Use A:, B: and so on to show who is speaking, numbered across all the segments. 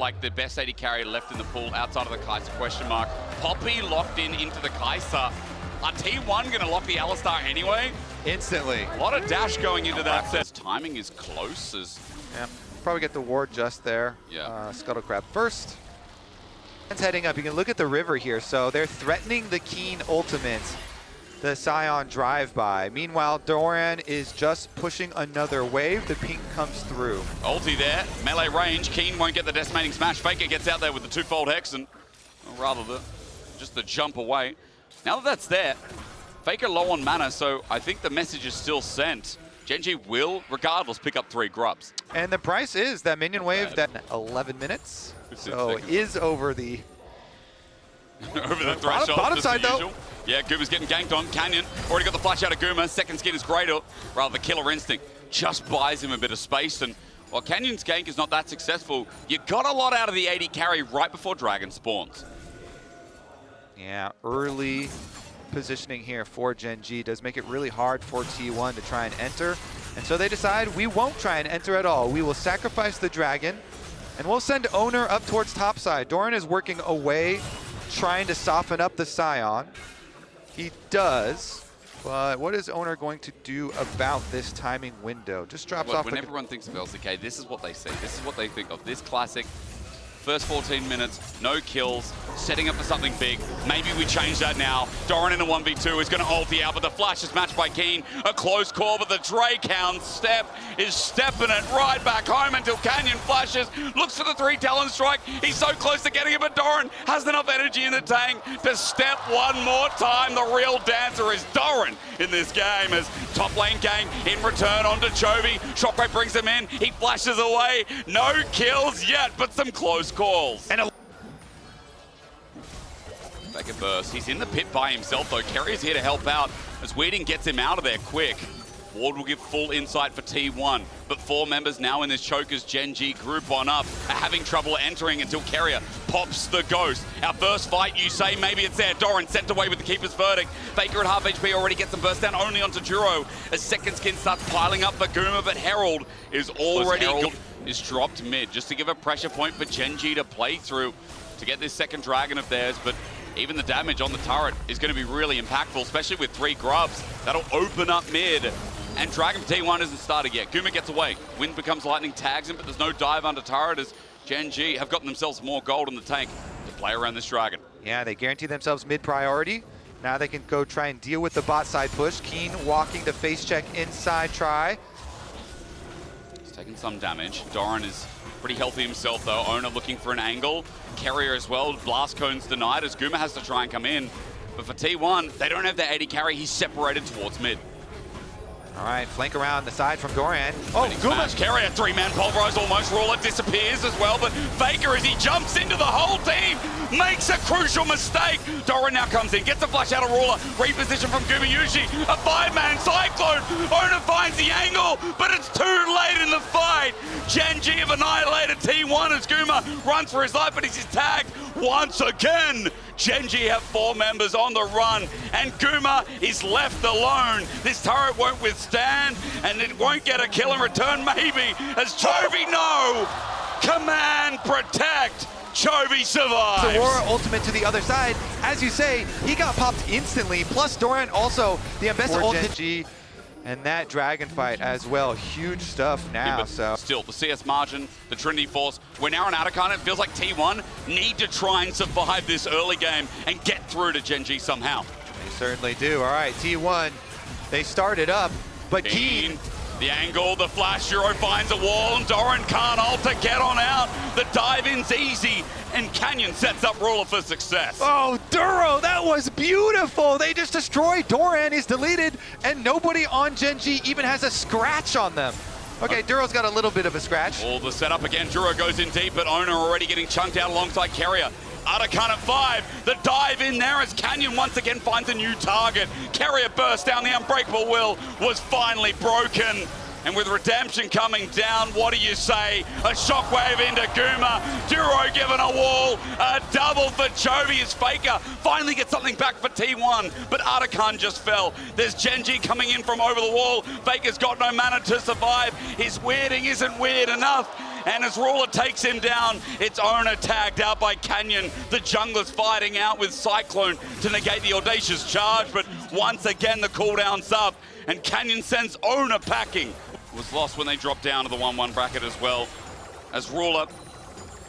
A: Like the best AD carry left in the pool outside of the Kai'Sa question mark. Poppy locked into the Kai'Sa. Are T1 going to lock the Alistar anyway?
B: Instantly.
A: A lot of dash going into that set. Timing is close.
B: Yeah, probably get the ward just there.
A: Yeah.
B: Scuttle Crab first. It's heading up. You can look at the river here. So they're threatening the Keen ultimate, the Scion drive-by. Meanwhile, Doran is just pushing another wave. The ping comes through.
A: Ulti there, melee range. Keen won't get the decimating smash. Faker gets out there with the twofold hex and, or rather, just the jump away. Now that that's there, Faker low on mana, so I think the message is still sent. Gen.G will, regardless, pick up 3 grubs.
B: And the price is that minion wave, that 11 minutes. So is over the
A: over the threshold.
B: Bottom side though.
A: Yeah, Gooma's getting ganked on. Canyon already got the flash out of Gooma. Second skin is greater. Rather, the killer instinct just buys him a bit of space. And while Canyon's gank is not that successful, you got a lot out of the AD carry right before Dragon spawns.
B: Yeah, early positioning here for Gen.G does make it really hard for T1 to try and enter. And so they decide we won't try and enter at all. We will sacrifice the dragon and we'll send Owner up towards topside. Doran is working away, trying to soften up the Scion. He does, but what is Owner going to do about this timing window? Just drops off.
A: When everyone thinks of LCK, this is what they see. This is what they think of. This classic. First 14 minutes, no kills, setting up for something big. Maybe we change that now. Doran in a 1v2 is going to ulti out, but the flash is matched by Keen. A close call, but the Drakehound step is stepping it right back home until Canyon flashes. Looks for the 3 Talon strike. He's so close to getting it, but Doran has enough energy in the tank to step one more time. The real dancer is Doran in this game as top lane gang in return onto Chovy. Shockwave brings him in. He flashes away. No kills yet, but some close calls. And a Faker burst. He's in the pit by himself though. Carrier's here to help out as Weeding gets him out of there quick. Ward will give full insight for T1, but 4 members now in this Chokers Gen.G group on up are having trouble entering until Carrier pops the ghost. Our first fight, you say, maybe it's there. Doran sent away with the Keeper's Verdict. Faker at half HP already gets them burst down only onto Juro as second skin starts piling up for Gooma, but Herald is already is dropped mid just to give a pressure point for Gen.G to play through to get this second dragon of theirs, but even the damage on the turret is going to be really impactful, especially with 3 grubs. That'll open up mid. And Dragon for T1 isn't started yet. Gooma gets away. Wind becomes lightning, tags him, but there's no dive under turret as Gen.G have gotten themselves more gold in the tank to play around this dragon.
B: Yeah, they guarantee themselves mid priority. Now they can go try and deal with the bot side push. Keen walking the face check inside try.
A: He's taking some damage. Doran is pretty healthy himself though. Owner looking for an angle. Carrier as well. Blast cone's denied as Gooma has to try and come in. But for T1, they don't have their AD carry. He's separated towards mid.
B: All right, flank around the side from Doran. Oh, Gooma.
A: Carrier, 3-man pulverize almost. Ruler disappears as well, but Faker, as he jumps into the whole team, makes a crucial mistake. Doran now comes in, gets a flash out of Ruler, reposition from Gumayushi, a 5-man cyclone. Owner finds the angle, but it's too late in the fight. Gen.G have annihilated T1 as Gooma runs for his life, but he's tagged once again. Gen.G have 4 members on the run, and Gooma is left alone. This turret won't withstand, and it won't get a kill in return, maybe, as Chovy, no! Command, protect! Chovy survives!
B: Aurora ultimate to the other side. As you say, he got popped instantly, plus Doran also, the ambassador Gen.G, and that dragon fight as well. Huge stuff now,
A: yeah,
B: so.
A: Still, the CS margin, the Trinity Force, we're now on Atacon. It feels like T1 need to try and survive this early game and get through to Gen.G somehow.
B: They certainly do. All right, T1, they started up, but Keen.
A: The angle, the flash, Juro finds a wall, and Doran can't ult to get on out. The dive-in's easy, and Canyon sets up Ruler for success.
B: Oh, Duro, that was beautiful. They just destroyed. Doran is deleted, and nobody on Gen.G even has a scratch on them. Okay, Duro's got a little bit of a scratch.
A: All the setup again. Juro goes in deep, but Owner already getting chunked out alongside Carrier. Atacon at 5, the dive in there as Canyon once again finds a new target. Carrier burst down, the unbreakable will was finally broken. And with Redemption coming down, what do you say? A shockwave into Gooma, Duro given a wall, a double for Chovy as Faker finally gets something back for T1, but Atacon just fell. There's Gen.G coming in from over the wall. Faker's got no mana to survive. His weirding isn't weird enough. And as Ruler takes him down, it's Owner tagged out by Canyon. The jungler's fighting out with Cyclone to negate the audacious charge, but once again the cooldown's up, and Canyon sends Owner packing. Was lost when they dropped down to the 1-1 bracket as well. As Ruler,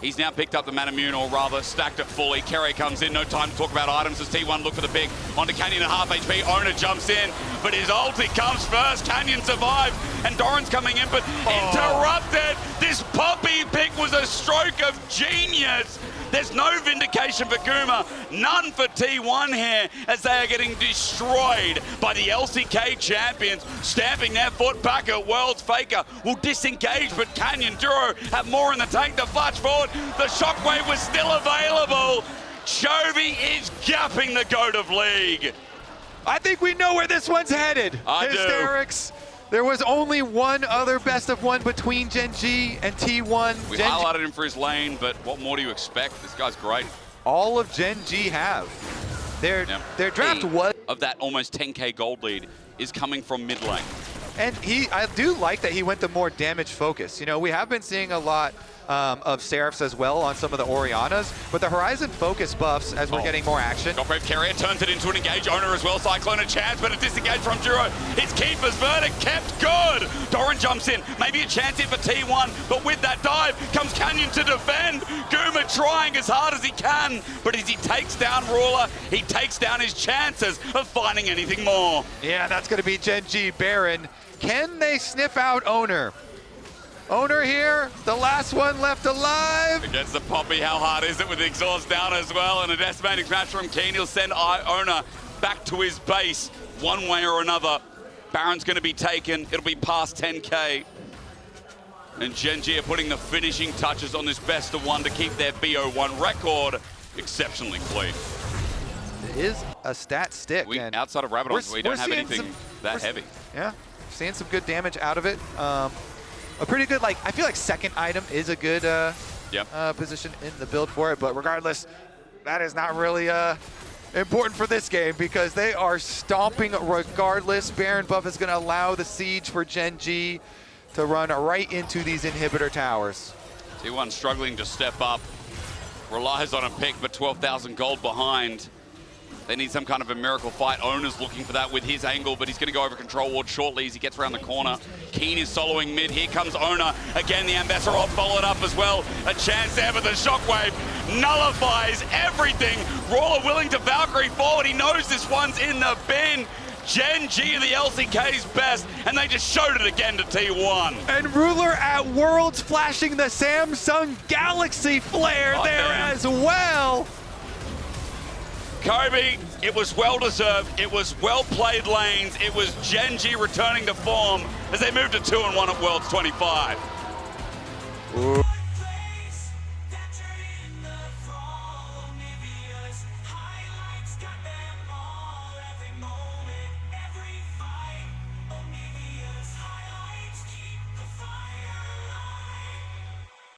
A: he's now picked up the Manamun, or rather stacked it fully. Kerry comes in, no time to talk about items as T1 look for the pick. Onto Canyon at half HP, Owner jumps in, but his ulti comes first. Canyon survived, and Doran's coming in, but interrupted. This Poppy pick was a stroke of genius. There's no vindication for Guma, none for T1 here, as they are getting destroyed by the LCK champions, stamping their foot back at Worlds. Faker will disengage, but Canyon Duro have more in the tank to flash forward. The shockwave was still available. Chovy is gapping the GOAT of League.
B: I think we know where this one's headed. Hysterics. There was only one other best of one between Gen.G and T1.
A: We highlighted him for his lane, but what more do you expect? This guy's great.
B: All of Gen.G have. Their draft was...
A: of that almost 10K gold lead is coming from mid lane.
B: And I do like that he went to more damage focus. You know, we have been seeing a lot of Seraphs as well on some of the Orianas, but the Horizon focus buffs as we're getting more action.
A: Shockwave Carrier turns it into an engage. Owner as well. Cyclone a chance, but a disengage from Duro. It's Keeper's verdict kept good. Doran jumps in. Maybe a chance here for T1, but with that dive comes Canyon to defend. Guma trying as hard as he can, but as he takes down Ruler, he takes down his chances of finding anything more.
B: Yeah, that's going to be Gen.G Baron. Can they sniff out Owner? Owner here, the last one left alive.
A: Against the Poppy, how hard is it with the exhaust down as well? And a decimating smash from Keen. He'll send Owner back to his base one way or another. Baron's going to be taken. It'll be past 10K. And Gen.G are putting the finishing touches on this best of one to keep their BO1 record exceptionally clean.
B: It is a stat stick.
A: Outside of Rabadon, we don't have anything that heavy.
B: Yeah, seeing some good damage out of it. A pretty good, I feel like second item is a good position in the build for it, but regardless, that is not really important for this game because they are stomping regardless. Baron buff is going to allow the siege for Gen.G to run right into these inhibitor towers.
A: T1 struggling to step up, relies on a pick, but 12,000 gold behind. They need some kind of a miracle fight. Owner's looking for that with his angle, but he's going to go over control ward shortly as he gets around the corner. Keen is soloing mid. Here comes Owner. Again, the Ambassador followed up as well. A chance there, but the shockwave nullifies everything. Ruler willing to Valkyrie forward. He knows this one's in the bin. Gen.G are the LCK's best, and they just showed it again to T1.
B: And Ruler at Worlds flashing the Samsung Galaxy flare as well.
A: Kobe, it was well-deserved, it was well-played lanes, it was Gen.G returning to form as they moved to 2-1 at Worlds 25.
B: Ooh.